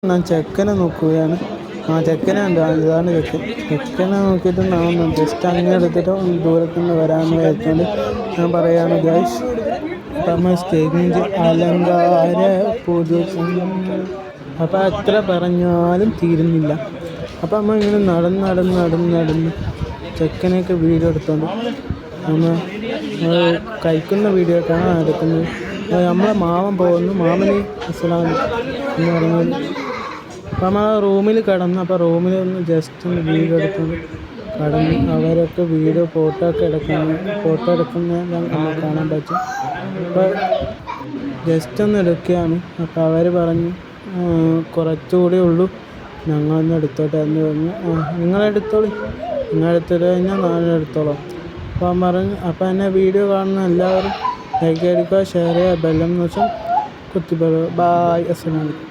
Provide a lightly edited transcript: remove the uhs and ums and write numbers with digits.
ഞാൻ ചെക്കനെ നോക്കുകയാണ്. ചെക്കനെ ഉണ്ട്. ഇതാണ് ചെക്കൻ. ചെക്കനെ നോക്കിയിട്ട് ഞാൻ ജസ്റ്റ് അങ്ങനെ എടുത്തിട്ട് ദൂരത്തുനിന്ന് വരാമെന്ന് വിചാരിച്ചുകൊണ്ട് ഞാൻ പറയുകയാണ് ഗൈസ്. അപ്പം നമ്മൾ സ്റ്റേജ് അലങ്കാര പുതുക്കും. അപ്പം എത്ര പറഞ്ഞാലും തീരുന്നില്ല. അപ്പം നമ്മൾ ഇങ്ങനെ നടന്ന് ചെക്കനെയൊക്കെ വീഡിയോ എടുത്തോണ്ട് നമ്മൾ കഴിക്കുന്ന വീഡിയോ ഒക്കെയാണ് എടുക്കുന്നത്. നമ്മളെ മാമൻ പോകുന്നു. മാമന് അസ്സലാം എന്ന് പറഞ്ഞത്. അപ്പം നമ്മൾ റൂമിൽ കിടന്നു. അപ്പോൾ റൂമിൽ ഒന്ന് ജസ്റ്റ് ഒന്ന് വീഡിയോ എടുക്കുന്നു. കടന്ന് അവരൊക്കെ വീഡിയോ ഫോട്ടോ എടുക്കുന്ന നമുക്ക് കാണാൻ പറ്റും. അപ്പോൾ ജസ്റ്റ് ഒന്ന് എടുക്കുകയാണ്. അപ്പോൾ അവർ പറഞ്ഞു കുറച്ചുകൂടി ഉള്ളൂ, ഞങ്ങളൊന്ന് എടുത്തോട്ടെ എന്ന് പറഞ്ഞു. നിങ്ങളെടുത്തോളൂ, നിങ്ങളെടുത്തിട്ട് കഴിഞ്ഞാൽ ഞാനെടുത്തോളാം. അപ്പം പറഞ്ഞു. അപ്പം എന്നെ വീഡിയോ കാണുന്ന എല്ലാവരും ലൈക്ക് അടിക്കുക, ഷെയർ ചെയ്യുക, ബെല്ലം എന്ന് വെച്ചാൽ കുത്തിപ്പെടുക. ബായ്, അസ്സലാമു അലൈക്കും.